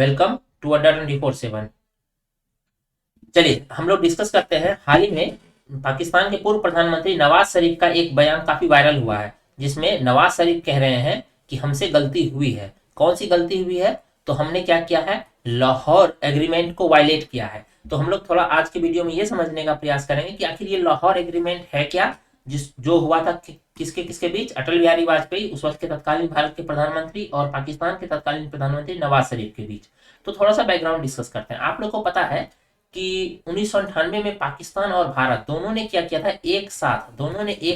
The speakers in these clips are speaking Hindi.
वेलकम टू अड्डा 24/7। चलिए हम लोग डिस्कस करते हैं। हाल ही में पाकिस्तान के पूर्व प्रधानमंत्री नवाज शरीफ का एक बयान काफी वायरल हुआ है, जिसमें नवाज शरीफ कह रहे हैं कि हमसे गलती हुई है। कौन सी गलती हुई है? तो हमने क्या किया है, लाहौर एग्रीमेंट को वायलेट किया है। तो हम लोग थोड़ा आज के वीडियो में ये समझने का प्रयास करेंगे कि आखिर ये लाहौर एग्रीमेंट है क्या, जिस जो हुआ था किसके किसके बीच, अटल बिहारी वाजपेयी उस वक्त के तत्कालीन भारत के प्रधानमंत्री और पाकिस्तान के तत्कालीन प्रधानमंत्री नवाज शरीफ के बीच। तो थोड़ा सा बैकग्राउंड डिस्कस करते हैं। आप लोग को पता है कि 1998 में पाकिस्तान और भारत दोनों ने क्या किया था, एक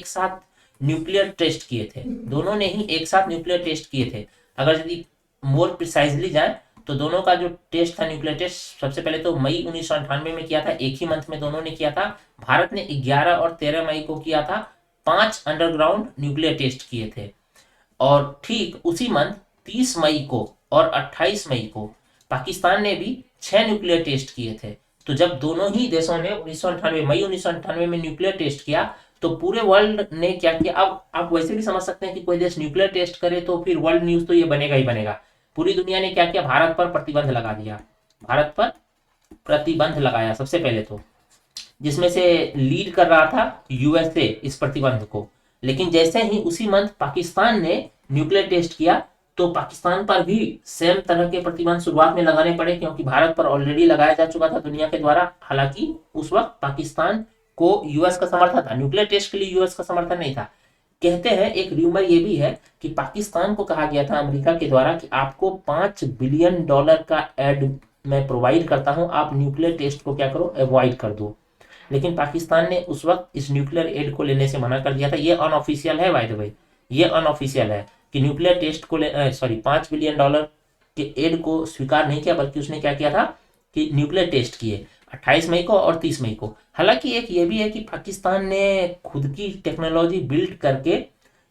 साथ न्यूक्लियर टेस्ट किए थे। दोनों ने ही एक साथ न्यूक्लियर टेस्ट किए थे। अगर यदि मोर प्रिसाइजली जाए तो दोनों का जो टेस्ट था, न्यूक्लियर टेस्ट, सबसे पहले तो मई 1998 में किया था। एक ही मंथ में दोनों ने किया था। भारत ने 11 और 13 मई को किया था। 5 अंडरग्राउंड न्यूक्लियर टेस्ट किए थे। और ठीक उसी मंथ 30 मई को और 28 मई को पाकिस्तान ने भी 6 न्यूक्लियर टेस्ट किए थे। तो जब दोनों ही देशों ने 1998 मई 1998 में न्यूक्लियर टेस्ट किया, तो पूरे वर्ल्ड ने क्या किया। अब आप वैसे भी समझ सकते हैं कि कोई देश न्यूक्लियर टेस्ट करे तो फिर वर्ल्ड न्यूज तो ये बनेगा ही बनेगा। पूरी दुनिया ने क्या किया, भारत पर प्रतिबंध लगा दिया। भारत पर प्रतिबंध लगाया सबसे पहले तो, जिसमें से लीड कर रहा था यूएसए इस प्रतिबंध को। लेकिन जैसे ही उसी मंथ पाकिस्तान ने न्यूक्लियर टेस्ट किया, तो पाकिस्तान पर भी सेम तरह के प्रतिबंध शुरुआत में लगाने पड़े, क्योंकि भारत पर ऑलरेडी लगाया जा चुका था दुनिया के द्वारा। हालांकि उस वक्त पाकिस्तान को यूएस का समर्थन था, न्यूक्लियर टेस्ट के लिए यूएस का समर्थन नहीं था। कहते हैं, एक र्यूमर ये भी है कि पाकिस्तान को कहा गया था अमेरिका के द्वारा कि आपको $5 बिलियन का एड मैं प्रोवाइड करता हूं, आप न्यूक्लियर टेस्ट को क्या करो, अवॉइड कर दो। लेकिन पाकिस्तान ने उस वक्त इस न्यूक्लियर एड को लेने से मना कर दिया था। ये अनऑफिशियल है बाय द वे, ये अनऑफिशियल है कि न्यूक्लियर टेस्ट को $5 बिलियन के एड को स्वीकार नहीं किया, बल्कि उसने क्या किया था कि न्यूक्लियर टेस्ट किए 28 मई को और 30 मई को। हालांकि एक ये भी है कि पाकिस्तान ने खुद की टेक्नोलॉजी बिल्ड करके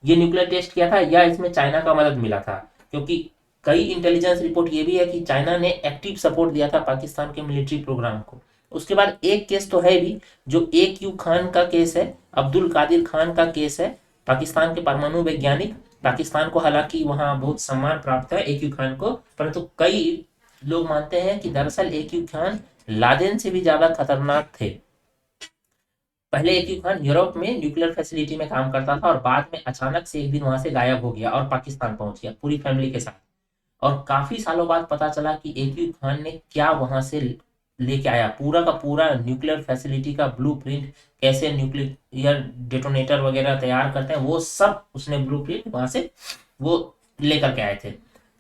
ये न्यूक्लियर टेस्ट किया था, या इसमें चाइना का मदद मिला था। क्योंकि कई इंटेलिजेंस रिपोर्ट ये भी है कि चाइना ने एक्टिव सपोर्ट दिया था पाकिस्तान के मिलिट्री प्रोग्राम को। उसके बाद एक केस तो है भी, जो AQ खान का केस है, अब्दुल कादिर खान का केस है, पाकिस्तान के परमाणु वैज्ञानिक। पाकिस्तान को हालांकि वहां बहुत सम्मान प्राप्त है AQ खान को, परंतु कई लोग मानते हैं कि दरअसल AQ खान लादेन से भी ज्यादा खतरनाक थे। पहले AQ खान यूरोप में न्यूक्लियर फैसिलिटी में काम करता था, और बाद में अचानक से एक दिन वहां से गायब हो गया और पाकिस्तान पहुंच गया पूरी फैमिली के साथ। और काफी सालों बाद पता चला कि AQ खान ने क्या वहां से लेके आया, पूरा का पूरा न्यूक्लियर फैसिलिटी का ब्लूप्रिंट, कैसे न्यूक्लियर डेटोनेटर वगैरह तैयार करते हैं, वो सब उसने ब्लूप्रिंट वहां से वो लेकर के आए थे।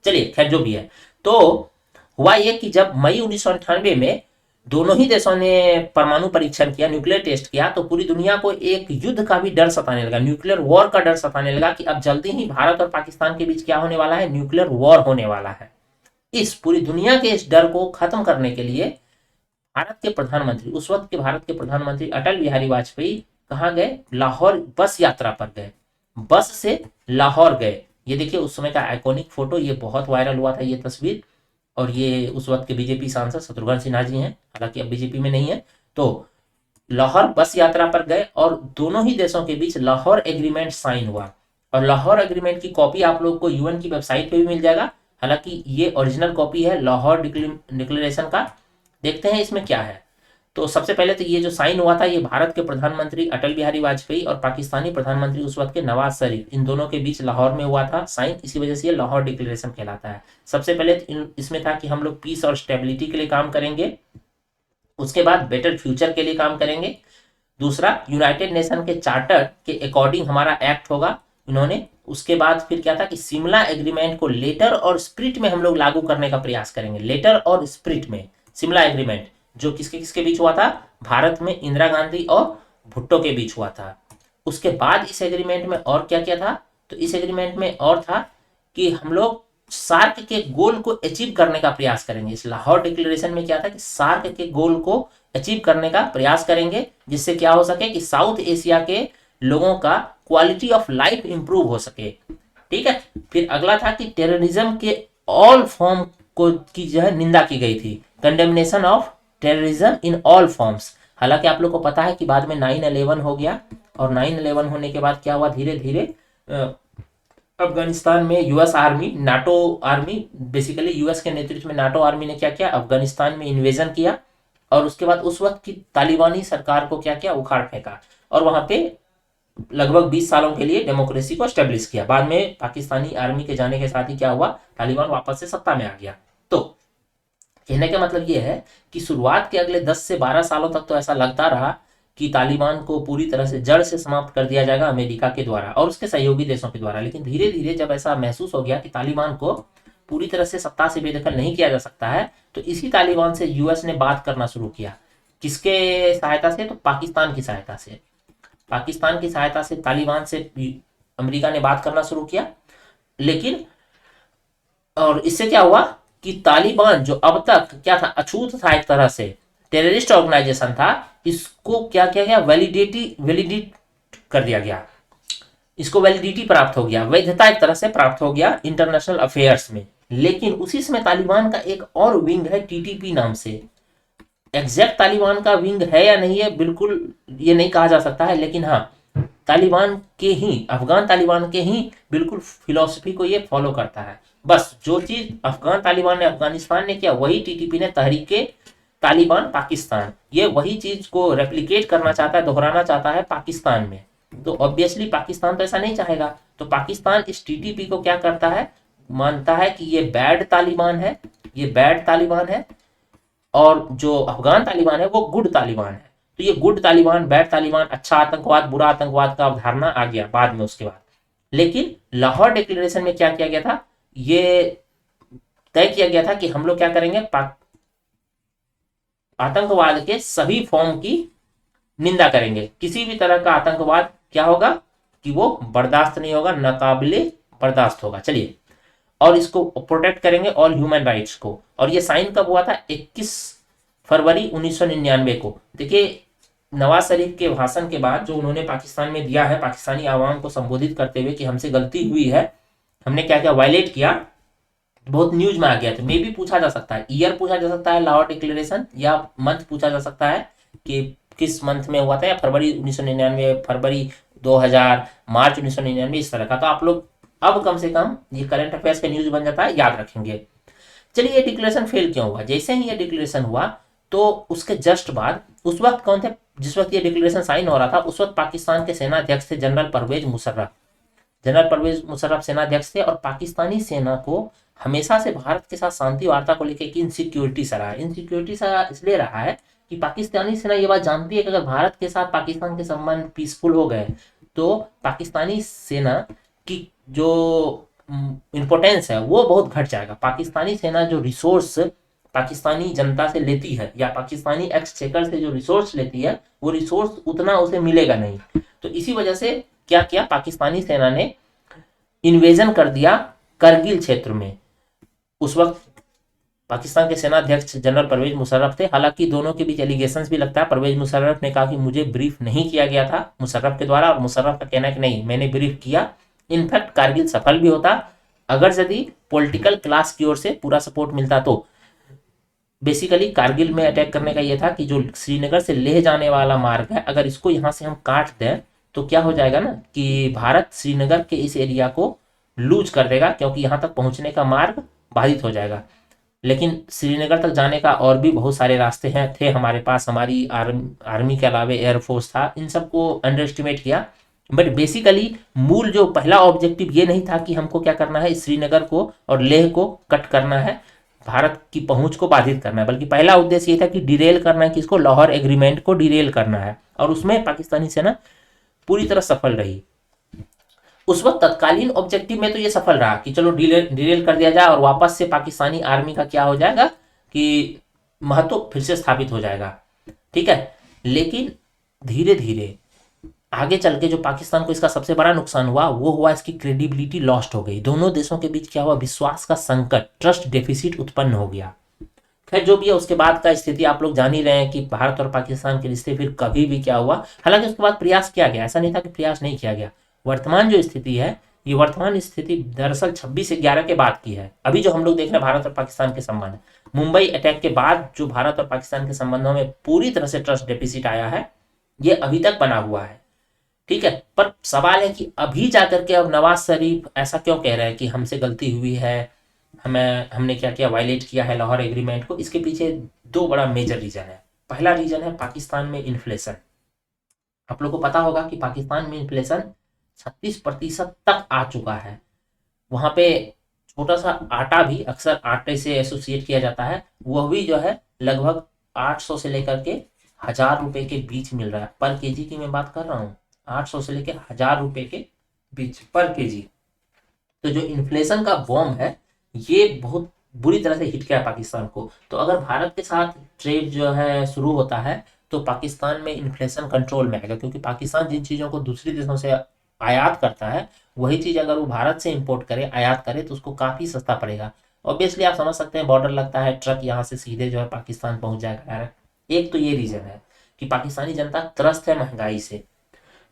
चलिए खैर जो भी है, तो हुआ ये कि जब मई 1998 में दोनों ही देशों ने परमाणु परीक्षण किया, न्यूक्लियर टेस्ट किया, तो पूरी दुनिया को एक युद्ध का भी डर सताने लगा, न्यूक्लियर वॉर का डर सताने लगा कि अब जल्दी ही भारत और पाकिस्तान के बीच क्या होने वाला है, न्यूक्लियर वॉर होने वाला है। इस पूरी दुनिया के इस डर को खत्म करने के लिए भारत के प्रधानमंत्री, उस वक्त के भारत के प्रधानमंत्री अटल बिहारी वाजपेयी कहाँ गए, लाहौर बस यात्रा पर गए। बस से लाहौर गए। ये देखिए उस समय का आइकॉनिक फोटो, ये बहुत वायरल हुआ था ये तस्वीर। और ये उस वक्त के बीजेपी सांसद शत्रुघ्न सिन्हा जी हैं, हालांकि अब बीजेपी में नहीं है। तो लाहौर बस यात्रा पर गए और दोनों ही देशों के बीच लाहौर एग्रीमेंट साइन हुआ। और लाहौर एग्रीमेंट की कॉपी आप लोग को यूएन की वेबसाइट पे भी मिल जाएगा। हालांकि ये ओरिजिनल कॉपी है लाहौर डिक्लेरेशन का। देखते हैं इसमें क्या है। तो सबसे पहले तो ये जो साइन हुआ था, ये भारत के प्रधानमंत्री अटल बिहारी वाजपेयी और पाकिस्तानी प्रधानमंत्री उस वक्त के नवाज शरीफ, इन दोनों के बीच लाहौर में हुआ था साइन। इसी वजह से ये लाहौर डिक्लेरेशन कहलाता है। सबसे पहले तो इसमें था कि हम लोग पीस और स्टेबिलिटी के लिए काम करेंगे। उसके बाद बेटर फ्यूचर के लिए काम करेंगे। दूसरा, यूनाइटेड नेशन के चार्टर के अकॉर्डिंग हमारा एक्ट होगा इन्होंने। उसके बाद फिर क्या था कि शिमला एग्रीमेंट को लेटर और स्पिरिट में हम लोग लागू करने का प्रयास करेंगे। लेटर और स्पिरिट में शिमला एग्रीमेंट, जो किसके किसके बीच हुआ था, भारत में इंदिरा गांधी और भुट्टो के बीच हुआ था। उसके बाद इस एग्रीमेंट में और क्या क्या था, तो इस एग्रीमेंट में और था कि हम लोग सार्क के गोल को अचीव करने का प्रयास करेंगे। इस लाहौर डिक्लेरेशन में क्या था कि सार्क के गोल को अचीव करने का प्रयास करेंगे, जिससे क्या हो सके कि साउथ एशिया के लोगों का क्वालिटी ऑफ लाइफ इंप्रूव हो सके। ठीक है। फिर अगला था कि टेररिज्म के ऑल फॉर्म को की जो है निंदा की गई थी, condemnation of terrorism in all forms. हालांकि आप लोग को पता है कि बाद में 9/11 हो गया, और 9/11 होने के बाद क्या हुआ, धीरे धीरे अफगानिस्तान में US army, NATO army, basically US के नेतृत्व में नाटो आर्मी ने क्या किया, अफगानिस्तान में इन्वेजन किया और उसके बाद उस वक्त की तालिबानी सरकार को क्या किया, उखाड़ फेंका और वहां पे लगभग 20 सालों के लिए डेमोक्रेसी को स्टेब्लिश किया। बाद में पाकिस्तानी आर्मी के जाने के साथ ही क्या हुआ, तालिबान वापस से सत्ता में आ गया। तो कहने का मतलब ये है कि शुरुआत के अगले 10 से 12 सालों तक तो ऐसा लगता रहा कि तालिबान को पूरी तरह से जड़ से समाप्त कर दिया जाएगा अमेरिका के द्वारा और उसके सहयोगी देशों के द्वारा। लेकिन धीरे धीरे जब ऐसा महसूस हो गया कि तालिबान को पूरी तरह से सत्ता से बेदखल नहीं किया जा सकता है, तो इसी तालिबान से यूएस ने बात करना शुरू किया। किसके सहायता से, तो पाकिस्तान की सहायता से। पाकिस्तान की सहायता से तालिबान से अमेरिका ने बात करना शुरू किया। लेकिन और इससे क्या हुआ कि तालिबान जो अब तक क्या था, अछूत था, एक तरह से टेररिस्ट ऑर्गेनाइजेशन था, इसको क्या किया गया, वैलिडेट कर दिया गया, इसको वैलिडिटी प्राप्त हो गया, वैधता एक तरह से प्राप्त हो गया इंटरनेशनल अफेयर्स में। लेकिन उसी समय तालिबान का एक और विंग है टीटीपी नाम से। एग्जैक्ट तालिबान का विंग है या नहीं है बिल्कुल ये नहीं कहा जा सकता है, लेकिन हाँ तालिबान के ही, अफगान तालिबान के ही बिल्कुल फिलॉसफी को ये फॉलो करता है। बस जो चीज अफगान तालिबान ने अफगानिस्तान ने किया वही टीटीपी ने तहरीके तालिबान पाकिस्तान, ये वही चीज को रेप्लिकेट करना चाहता है, दोहराना चाहता है पाकिस्तान में। तो ऑब्वियसली पाकिस्तान तो ऐसा नहीं चाहेगा, तो पाकिस्तान इस टीटीपी को क्या करता है, मानता है कि ये बैड तालिबान है, ये बैड तालिबान है और जो अफगान तालिबान है वो गुड तालिबान है। तो ये गुड तालिबान, बैड तालिबान, अच्छा आतंकवाद, बुरा आतंकवाद का अवधारणा आ गया बाद में उसके बाद। लेकिन लाहौर डिक्लेरेशन में क्या किया गया था, ये तय किया गया था कि हम लोग क्या करेंगे, आतंकवाद के सभी फॉर्म की निंदा करेंगे। किसी भी तरह का आतंकवाद क्या होगा कि वो बर्दाश्त नहीं होगा, नाकाबिले बर्दाश्त होगा। चलिए, और इसको प्रोटेक्ट करेंगे ऑल ह्यूमन राइट्स को। और ये साइन कब हुआ था, 21 फरवरी 1999 को। देखिए नवाज शरीफ के भाषण के बाद जो उन्होंने पाकिस्तान में दिया है, पाकिस्तानी आवाम को संबोधित करते हुए कि हमसे गलती हुई है, हमने क्या क्या वायलेट किया, बहुत न्यूज में आ गया। तो मे भी पूछा जा सकता है, ईयर पूछा जा सकता है लाहौर डिक्लेरेशन, या मंथ पूछा जा सकता है कि किस मंथ में हुआ था, या फरवरी 1999, फरवरी 2000, मार्च 1999, इस तरह का। तो आप लोग अब कम से कम ये करंट अफेयर्स का न्यूज बन जाता है, याद रखेंगे। चलिए, ये डिक्लेरेशन फेल क्यों हुआ, जैसे ही ये डिक्लेरेशन हुआ तो उसके जस्ट बाद, उस वक्त कौन थे, जिस वक्त ये डिक्लेरेशन साइन हो रहा था उस वक्त पाकिस्तान के सेना अध्यक्ष थे जनरल परवेज मुशर्रफ। जनरल परवेज मुशर्रफ सेना अध्यक्ष थे और पाकिस्तानी सेना को हमेशा से भारत के साथ शांति वार्ता को लेकर इनसिक्योरिटी सा रहा है। इनसिक्योरिटी सा इसलिए रहा है कि पाकिस्तानी सेना ये बात जानती है कि अगर भारत के साथ पाकिस्तान के संबंध पीसफुल हो गए तो पाकिस्तानी सेना की जो इम्पोर्टेंस है वो बहुत घट जाएगा। पाकिस्तानी सेना जो रिसोर्स पाकिस्तानी जनता से लेती है या पाकिस्तानी एक्सचेकर से जो रिसोर्स लेती है वो रिसोर्स उतना उसे मिलेगा नहीं। तो इसी वजह से क्या किया, पाकिस्तानी सेना ने इन्वेजन कर दिया करगिल क्षेत्र में। उस वक्त पाकिस्तान के सेना अध्यक्ष जनरल परवेज मुशर्रफ थे। हालांकि दोनों के बीच एलिगेशंस भी लगता है। परवेज मुशर्रफ ने कहा कि मुझे ब्रीफ नहीं किया गया था मुशर्रफ के द्वारा, और मुशर्रफ का कहना है कि नहीं, मैंने ब्रीफ किया। इनफैक्ट कारगिल सफल भी होता अगर यदि पॉलिटिकल क्लास की ओर से पूरा सपोर्ट मिलता। तो बेसिकली कारगिल में अटैक करने का यह था कि जो श्रीनगर से लेह जाने वाला मार्ग है, अगर इसको यहाँ से हम काट दें तो क्या हो जाएगा ना कि भारत श्रीनगर के इस एरिया को लूज कर देगा, क्योंकि यहाँ तक पहुँचने का मार्ग बाधित हो जाएगा। लेकिन श्रीनगर तक जाने का और भी बहुत सारे रास्ते हैं थे हमारे पास, हमारी आर्मी के अलावा एयरफोर्स था, इन सबको अंडर एस्टिमेट किया। बट बेसिकली मूल जो पहला ऑब्जेक्टिव ये नहीं था कि हमको क्या करना है, श्रीनगर को और लेह को कट करना है, भारत की पहुंच को बाधित करना है, बल्कि पहला उद्देश्य ये था कि डिरेल करना है, किसको, लाहौर एग्रीमेंट को डिरेल करना है। और उसमें पाकिस्तानी सेना पूरी तरह सफल रही। उस वक्त तत्कालीन ऑब्जेक्टिव में तो ये सफल रहा कि चलो डिरेल कर दिया जाए और वापस से पाकिस्तानी आर्मी का क्या हो जाएगा कि महत्व फिर से स्थापित हो जाएगा, ठीक है। लेकिन धीरे धीरे आगे चल के जो पाकिस्तान को इसका सबसे बड़ा नुकसान हुआ वो हुआ इसकी क्रेडिबिलिटी लॉस्ट हो गई। दोनों देशों के बीच क्या हुआ, विश्वास का संकट, ट्रस्ट डेफिसिट उत्पन्न हो गया। खैर जो भी है, उसके बाद का स्थिति आप लोग जान ही रहे हैं कि भारत और पाकिस्तान के रिश्ते फिर कभी भी क्या हुआ। हालांकि उसके बाद प्रयास किया गया, ऐसा नहीं था कि प्रयास नहीं किया गया। वर्तमान जो स्थिति है, ये वर्तमान स्थिति दरअसल 26/11 के बाद की है। अभी जो हम लोग देख रहे हैं भारत और पाकिस्तान के संबंध, मुंबई अटैक के बाद जो भारत और पाकिस्तान के संबंधों में पूरी तरह से ट्रस्ट डेफिसिट आया है, ये अभी तक बना हुआ है। ठीक है। पर सवाल है कि अभी जाकर के अब नवाज शरीफ ऐसा क्यों कह रहे हैं कि हमसे गलती हुई है, हमने क्या किया, वायलेट किया है लाहौर एग्रीमेंट को। इसके पीछे दो बड़ा मेजर रीजन है। पहला रीजन है पाकिस्तान में इन्फ्लेशन। आप लोग को पता होगा कि पाकिस्तान में इन्फ्लेशन 36% तक आ चुका है। वहां पे छोटा सा आटा भी, अक्सर आटे से एसोसिएट किया जाता है, वह भी जो है लगभग 800 से लेकर के 1000 रुपए के बीच मिल रहा है। पर केजी की मैं बात कर रहा हूँ, 800 से लेकर 1000 रुपए के बीच पर केजी। तो जो इन्फ्लेशन का बॉम्ब है, ये बहुत बुरी तरह से हिट किया है पाकिस्तान को। तो अगर भारत के साथ ट्रेड जो है शुरू होता है, तो पाकिस्तान में इन्फ्लेशन कंट्रोल में आएगा, क्योंकि पाकिस्तान जिन चीज़ों को दूसरी देशों से आयात करता है, वही चीज़ अगर वो भारत से इंपोर्ट करे, आयात करे, तो उसको काफ़ी सस्ता पड़ेगा। ऑब्वियसली आप समझ सकते हैं, बॉर्डर लगता है, ट्रक यहाँ से सीधे जो है पाकिस्तान पहुंच जाएगा डायरेक्ट। एक तो ये रीज़न है कि पाकिस्तानी जनता त्रस्त है महंगाई से।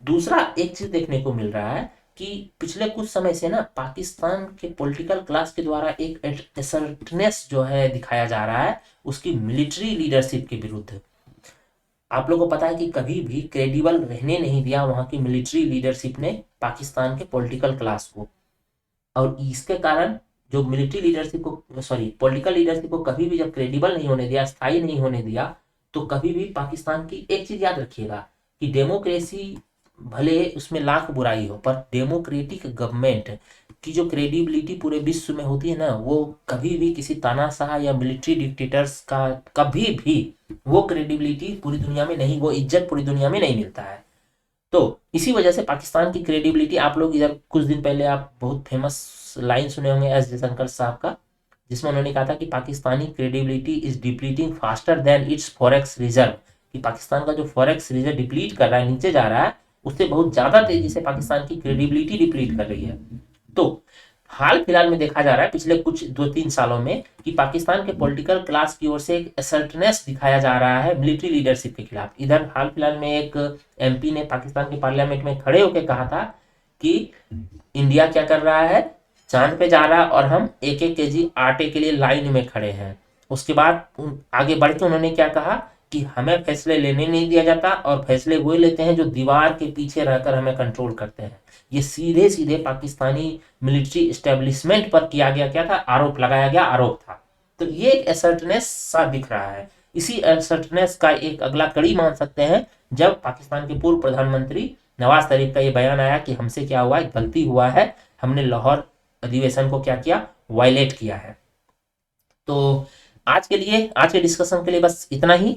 दूसरा एक चीज देखने को मिल रहा है कि पिछले कुछ समय से ना पाकिस्तान के पॉलिटिकल क्लास के द्वारा एक असर्टनेस जो है दिखाया जा रहा है उसकी मिलिट्री लीडरशिप के विरुद्ध। आप लोगों को पता है कि कभी भी क्रेडिबल रहने नहीं दिया वहां की मिलिट्री लीडरशिप ने पाकिस्तान के पॉलिटिकल क्लास को। और इसके कारण जो मिलिट्री लीडरशिप को, सॉरी, पॉलिटिकल लीडरशिप को कभी भी जब क्रेडिबल नहीं होने दिया, स्थायी नहीं होने दिया, तो कभी भी पाकिस्तान की एक चीज याद रखिएगा कि डेमोक्रेसी भले उसमें लाख बुराई हो, पर डेमोक्रेटिक गवर्नमेंट की जो क्रेडिबिलिटी पूरे विश्व में होती है ना, वो कभी भी किसी तानाशाह या मिलिट्री डिक्टेटर्स का कभी भी वो क्रेडिबिलिटी पूरी दुनिया में नहीं, वो इज्जत पूरी दुनिया में नहीं मिलता है। तो इसी वजह से पाकिस्तान की क्रेडिबिलिटी, आप लोग इधर कुछ दिन पहले आप बहुत फेमस लाइन सुने होंगे एस जयशंकर साहब का, जिसमें उन्होंने कहा था कि Pakistani credibility is depleting faster than it's forex reserve. कि पाकिस्तान का जो फॉरेक्स रिजर्व डिप्लीट कर रहा है, नीचे जा रहा है, उससे बहुत ज्यादा तेजी से पाकिस्तान की क्रेडिबिलिटी डिप्लीट कर रही है। तो हाल फिलहाल में देखा जा रहा है पिछले कुछ 2-3 सालों में कि पाकिस्तान के पॉलिटिकल क्लास की ओर से एक असर्टनेस दिखाया जा रहा है मिलिट्री लीडरशिप के खिलाफ। इधर हाल फिलहाल में एक एमपी ने पाकिस्तान के पार्लियामेंट में खड़े होकर कहा था कि इंडिया क्या कर रहा है, चांद पे जा रहा है, और हम 1-1 केजी आटे के लिए लाइन में खड़े हैं। उसके बाद आगे बढ़ के उन्होंने क्या कहा कि हमें फैसले लेने नहीं दिया जाता, और फैसले वो लेते हैं जो दीवार के पीछे रहकर हमें कंट्रोल करते हैं। ये सीधे सीधे पाकिस्तानी मिलिट्री एस्टेब्लिशमेंट पर किया गया, क्या था, आरोप लगाया गया, आरोप था। तो ये एक असर्टनेस सा दिख रहा है। इसी असर्टनेस का एक अगला कड़ी मान सकते हैं जब पाकिस्तान के पूर्व प्रधानमंत्री नवाज शरीफ का ये बयान आया कि हमसे क्या हुआ है, गलती हुआ है, हमने लाहौर अधिवेशन को क्या किया, वायलेट किया है। तो आज के लिए, आज के डिस्कशन के लिए बस इतना ही।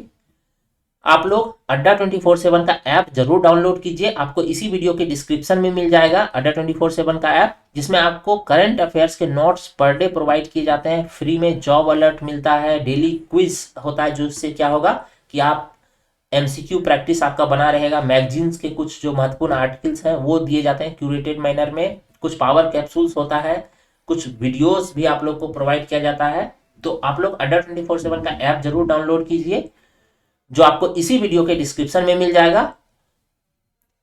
आप लोग अड्डा 24/7 का ऐप जरूर डाउनलोड कीजिए। आपको इसी वीडियो के डिस्क्रिप्शन में मिल जाएगा अड्डा 24/7 का ऐप, जिसमें आपको करंट अफेयर्स के नोट्स पर डे प्रोवाइड किए जाते हैं। फ्री में जॉब अलर्ट मिलता है, डेली क्विज होता है, जिससे क्या होगा कि आप एमसीक्यू प्रैक्टिस आपका बना रहेगा। मैगजीन्स के कुछ जो महत्वपूर्ण आर्टिकल्स हैं वो दिए जाते हैं क्यूरेटेड मैनर में। कुछ पावर कैप्सूल्स होता है, कुछ वीडियोस भी आप लोग को प्रोवाइड किया जाता है। तो आप लोग अड्डा 24/7 का ऐप जरूर डाउनलोड कीजिए, जो आपको इसी वीडियो के डिस्क्रिप्शन में मिल जाएगा।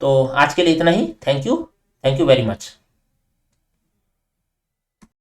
तो आज के लिए इतना ही। Thank you very much.